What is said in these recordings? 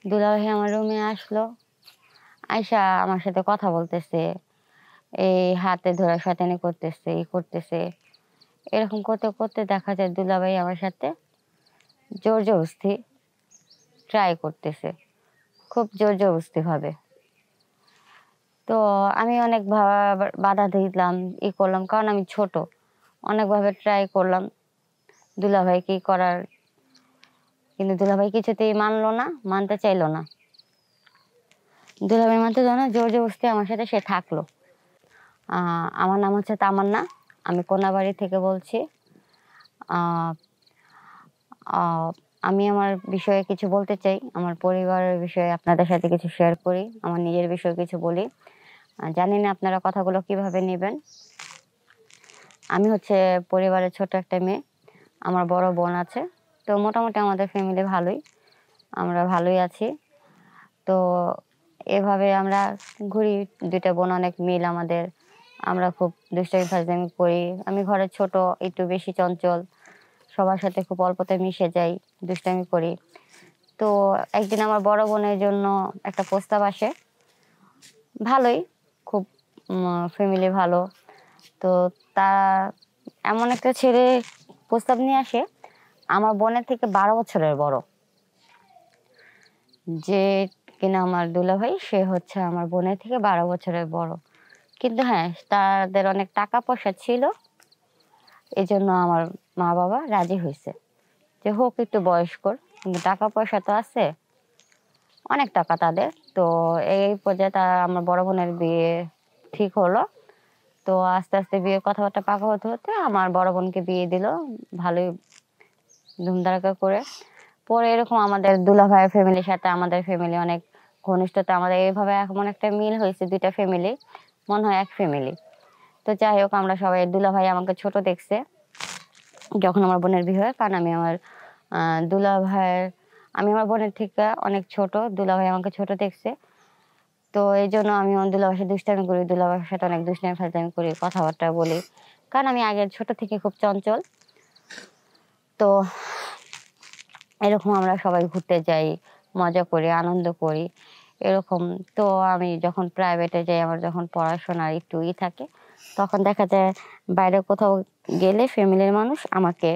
দুলাভাই আমার রুমে আসলো, আইসা আমার সাথে কথা বলতেছে, এই হাতে ধরে শয়তানি করতেছে, ই করতেছে। এরকম করতে করতে দেখা যায় দুলাভাই আমার সাথে জোর জবরদস্তি ট্রাই করতেছে, খুব জোর জবরদস্তি ভাবে। তো আমি অনেক বাধা দিলাম, ই করলাম, কারণ আমি ছোট। অনেকভাবে ট্রাই করলাম দুলাভাই কি করার, কিন্তু দুলাভাই কিছুতেই মানলো না, মানতে চাইলো না। দুলাভাই মানতে চাইলো না, জোর জবরদস্তি আমার সাথে সে থাকলো। আমার নাম হচ্ছে তামান্না, আমি কোনাবাড়ি থেকে বলছি। আহ আহ আমি আমার বিষয়ে কিছু বলতে চাই, আমার পরিবারের বিষয়ে আপনাদের সাথে কিছু শেয়ার করি, আমার নিজের বিষয়ে কিছু বলি। জানি না আপনারা কথাগুলো কিভাবে নেবেন। আমি হচ্ছে পরিবারের ছোট একটা মেয়ে, আমার বড় বোন আছে। তো মোটামুটি আমাদের ফ্যামিলি ভালোই, আমরা ভালোই আছি। তো এভাবে আমরা ঘুরি, দুইটা বোন, অনেক মিল আমাদের। আমরা খুব দুষ্টামি ফাজলামি করি। আমি ঘরে ছোট, একটু বেশি চঞ্চল, সবার সাথে খুব অল্পতে মিশে যাই, দুষ্টামি করি। তো একদিন আমার বড় বোনের জন্য একটা প্রস্তাব আসে, ভালোই, খুব ফ্যামিলি ভালো। তো তারা এমন একটা ছেলে প্রস্তাব নিয়ে আসে, আমার বোনের থেকে 12 বছরের বড়, যে কিনা আমার দুলাভাই, সে হচ্ছে আমার বোনের থেকে 12 বছরের বড়। কিন্তু হ্যাঁ, তাদের অনেক টাকা পয়সা ছিল, এই জন্য আমার মা বাবা রাজি হয়েছে যে হোক একটু বয়স্কর, কিন্তু টাকা পয়সা তো আছে, অনেক টাকা তাদের। তো এই পর্যায়ে আমার বড় বোনের বিয়ে ঠিক হলো। তো আস্তে আস্তে বিয়ের কথাবার্তা পাকা হতে হতে আমার বড় বোনকে বিয়ে দিল, ভালোই ধুমধারাক্কা করে। পরে এরকম আমাদের দুলাভাইয়ের ফ্যামিলির সাথে আমাদের ফ্যামিলি অনেক ঘনিষ্ঠতা, আমাদের এইভাবে এমন একটা মিল হয়েছে, দুইটা ফ্যামিলি মনে হয় এক ফ্যামিলি। তো যাই হোক, আমরা সবাই, দুলাভাই আমাকে ছোট দেখছে যখন আমার বোনের বিয়ে হয়, কারণ আমি আমার আমি আমার বোনের থেকে অনেক ছোট, দুলাভাই আমাকে ছোট দেখছে। তো এই জন্য আমি আমার দুলাভাইয়ের সাথে দুষ্টামি করি, দুলাভাইয়ের সাথে অনেক দুষ্টামি ফাজলামি করি, কথাবার্তা বলি, কারণ আমি আগে ছোট থেকে খুব চঞ্চল। তো এরকম আমরা সবাই ঘুরতে যাই, মজা করি, আনন্দ করি, এরকম। তো আমি যখন প্রাইভেটে যাই, আমার যখন পড়াশোনার একটু থাকে, তখন দেখা যায় বাইরে কোথাও গেলে ফ্যামিলির মানুষ আমাকে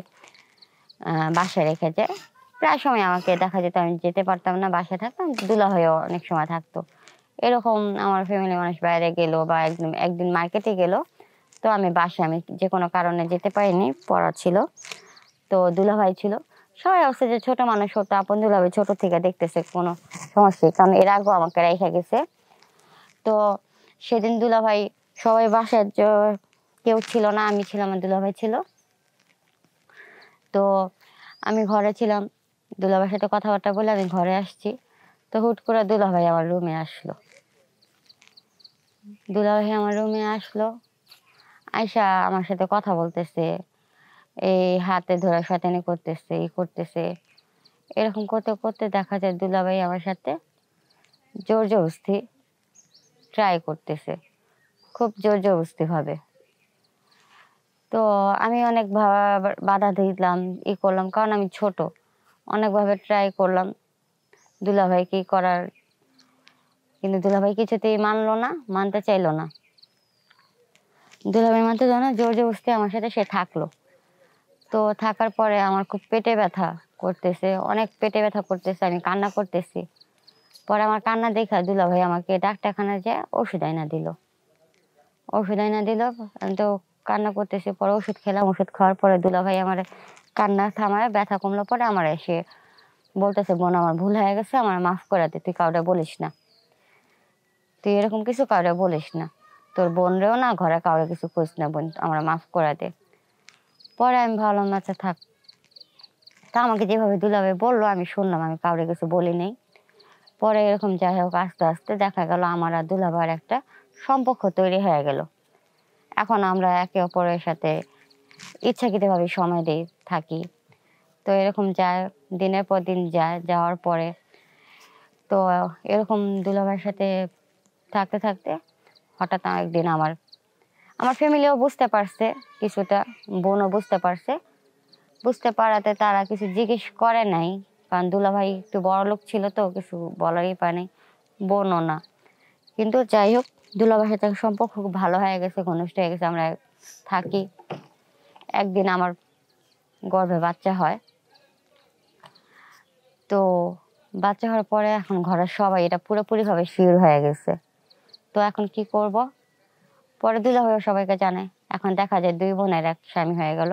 বাসায় রেখে যায়। প্রায় সময় আমাকে দেখা যেত, আমি যেতে পারতাম না, বাসায় থাকতাম, দুলাভাইও অনেক সময় থাকতো। এরকম আমার ফ্যামিলির মানুষ বাইরে গেল বা একদিন মার্কেটে গেল, তো আমি যে কোনো কারণে যেতে পারিনি, পড়া ছিল। তো দুলাভাই ছিল, সবাই ভাবছে যে ছোট মানুষ হতো, আপন দুলাভাই ছোট থেকে দেখতেছে, কোনো সমস্যা, কারণ এর আগেও আমাকে রেখে গেছে। তো সেদিন দুলাভাই, সবাই বাসায় কেউ ছিল না, আমি ছিলাম, আমার দুলাভাই ছিল। তো আমি ঘরে ছিলাম, দুলাভাইয়ের সাথে কথাবার্তা বলে আমি ঘরে আসছি। তো হুট করে দুলাভাই আমার রুমে আসলো, আইসা আমার সাথে কথা বলতেছে, এই হাতে ধরে শয়তানি করতেছে, ই করতেছে। এরকম করতে করতে দেখা যায় দুলাভাই আমার সাথে জোর জবরদস্তি ট্রাই করতেছে, খুব জোর জবরদস্তি ভাবে। তো আমি অনেক বাধা দিলাম, ই করলাম, কারণ আমি ছোট। অনেকভাবে ট্রাই করলাম দুলাভাই কি করার, কিন্তু দুলাভাই কিছুতেই মানলো না, মানতে চাইলো না। দুলাভাই মানতে চাইলো না, জোর জবরদস্তি আমার সাথে সে থাকলো। তো থাকার পরে আমার খুব পেটে ব্যথা করতেছে, অনেক পেটে ব্যথা করতেছে, আমি কান্না করতেছি। পরে আমার কান্না দেখা দুলাভাই আমাকে ডাক্তারখানায় যেয়ে ওষুধ আইনা দিল। আমি তো কান্না করতেছি, পরে ওষুধ খেলাম। ওষুধ খাওয়ার পরে দুলাভাই আমার কান্না থামায়, ব্যথা কমলো। পরে আমার এসে বলতেছে, বোন আমার ভুল হয়ে গেছে, আমার মাফ করে দে, তুই কাউরে বলিস না, তুই এরকম কিছু কাউরে বলিস না, তোর বোনরেও না, ঘরে কাউরে কিছু করিস না, বোন আমার মাফ করে দে। পরে আমি ভাবলাম আচ্ছা থাক। তা আমাকে যেভাবে দুলাভাই বললো আমি শুনলাম, আমি কাউরে কিছু বলি নাই। পরে এরকম যাই হোক, আস্তে আস্তে দেখা গেল আমার আর দুলাভাইয়ের একটা সম্পর্ক তৈরি হয়ে গেল। এখন আমরা একে অপরের সাথে ইচ্ছাকৃতভাবে সময় দিয়ে থাকি। তো এরকম যায়, দিনের পর দিন যায়, যাওয়ার পরে তো এরকম দুলাভাইয়ের সাথে থাকতে থাকতে হঠাৎ একদিন আমার আমার ফ্যামিলিও বুঝতে পারছে কিছুটা, বোনও বুঝতে পারছে। বুঝতে পারাতে তারা কিছু জিজ্ঞেস করে নাই, কারণ দুলাভাই একটু বড় লোক ছিল তো কিছু বলারই পায়নি, বোনও না। কিন্তু যাই হোক, দুলাভাইয়ের সাথে সম্পর্ক খুব ভালো হয়ে গেছে, ঘনিষ্ঠ হয়ে গেছে, আমরা থাকি। একদিন আমার গর্ভে বাচ্চা হয়। তো বাচ্চা হওয়ার পরে এখন ঘরের সবাই এটা পুরোপুরিভাবে শিওর হয়ে গেছে। তো এখন কি করব? পরে দুলাভাইও সবাইকে জানায়। এখন দেখা যায় 2 বোনের এক স্বামী হয়ে গেল।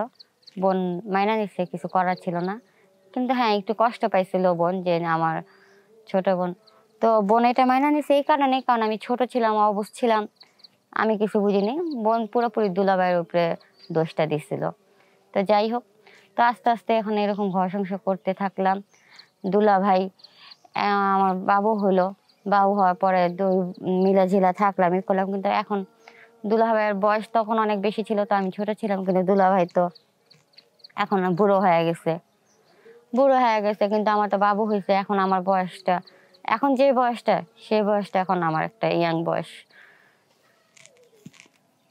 বোন মাইনা নিচ্ছে, কিছু করার ছিল না। কিন্তু হ্যাঁ, একটু কষ্ট পাইছিল বোন, যে আমার ছোট বোন। তো বোন এটা মাইনা নিচ্ছে এই কারণে, কারণ আমি ছোট ছিলাম, অবুঝ ছিলাম, আমি কিছু বুঝিনি। বোন পুরোপুরি দুলাভাইয়ের উপরে দোষটা দিছিল। তো যাই হোক, তো আস্তে আস্তে এখন এরকম ঘর সংসার করতে থাকলাম। দুলাভাই আমার বাবু হলো। বাবু হওয়ার পরে মিলাঝিলা থাকলাম, ই করলাম। কিন্তু এখন দুলাভাইয়ের বয়স তখন অনেক বেশি ছিল, তো আমি ছোট ছিলাম। কিন্তু দুলাভাই তো এখন বুড়ো হয়ে গেছে, বুড়ো হয়ে গেছে। কিন্তু আমার তো বাবু হয়েছে। এখন আমার বয়সটা, এখন যে বয়সটা, সেই বয়সটা এখন আমার একটা ইয়াং বয়স,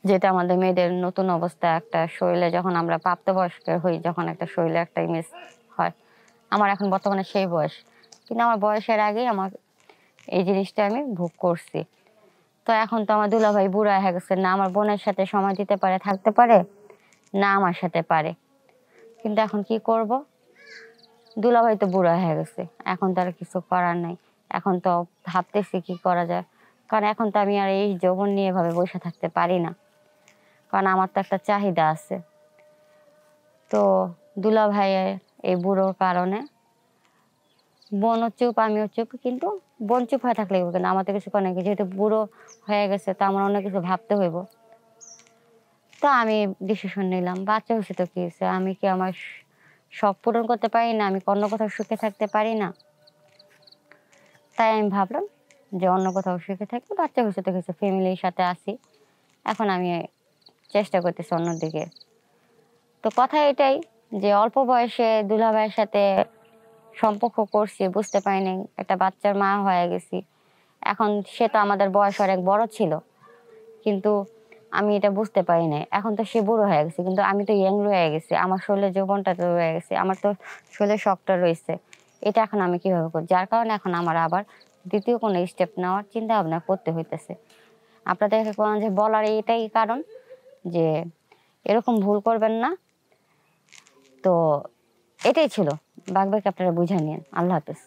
যেটা আমাদের মেয়েদের নতুন অবস্থা। একটা শরীরে যখন আমরা প্রাপ্তবয়স্ক হই, যখন একটা শরীরে একটা ইমেজ হয়, আমার এখন বর্তমানে সেই বয়স। কিন্তু আমার বয়সের আগেই আমার এই জিনিসটা আমি ভোগ করছি। তো এখন তো আমার দুলাভাই বুড়া হয়ে গেছে, না আমার বোনের সাথে সময় দিতে পারে, থাকতে পারে, না আমার সাথে পারে। কিন্তু এখন কি করব? দুলাভাই তো বুড়া হয়ে গেছে, এখন তো আর কিছু করার নাই। এখন তো ভাবতেছি কি করা যায়, কারণ এখন তো আমি আর এই যৌবন নিয়ে এভাবে বসে থাকতে পারি না, কারণ আমার তো একটা চাহিদা আছে। তো দুলাভাইয়ের এই বুড়োর কারণে বোনও চুপ, আমিও চুপ। কিন্তু বোন চুপ হয়ে থাকলে কিন্তু আমাদের কিছু করে নাকি, যেহেতু বুড়ো হয়ে গেছে, তো আমার অন্য কিছু ভাবতে হইব। তো আমি ডিসিশন নিলাম, বাচ্চা হয়েছে তো কি হয়েছে, আমি কি আমার শখ পূরণ করতে পারি না? আমি কি অন্য কোথাও সুখে থাকতে পারি না? তাই আমি ভাবলাম যে অন্য কোথাও সুখে থাকি, বাচ্চা হয়েছে তো কিছু, ফ্যামিলির সাথে আসি। এখন আমি চেষ্টা করতেছি অন্যদিকে। তো কথা এটাই, যে অল্প বয়সে দুলাভাইয়ের সাথে সম্পর্ক করছি, বুঝতে পারিনি, একটা বাচ্চার মা হয়ে গেছি। এখন সে তো আমাদের বয়স অনেক বড় ছিল, কিন্তু আমি এটা বুঝতে পারি নাই। এখন তো সে বুড়ো হয়ে গেছে, কিন্তু আমি তো ইয়াং রয়ে গেছি, আমার শরীরে যৌবনটা তো রয়ে গেছে, আমার তো শরীরে শখটা রয়েছে। এটা এখন আমি কিভাবে করি? যার কারণে এখন আমার আবার দ্বিতীয় কোনো স্টেপ নেওয়ার চিন্তা ভাবনা করতে হইতেছে। আপনাদেরকে কোনো যে বলার এটাই কারণ, যে এরকম ভুল করবেন না। তো এটাই ছিল, বাকি আপনারা বুঝে নিন। আল্লাহ হাফেজ।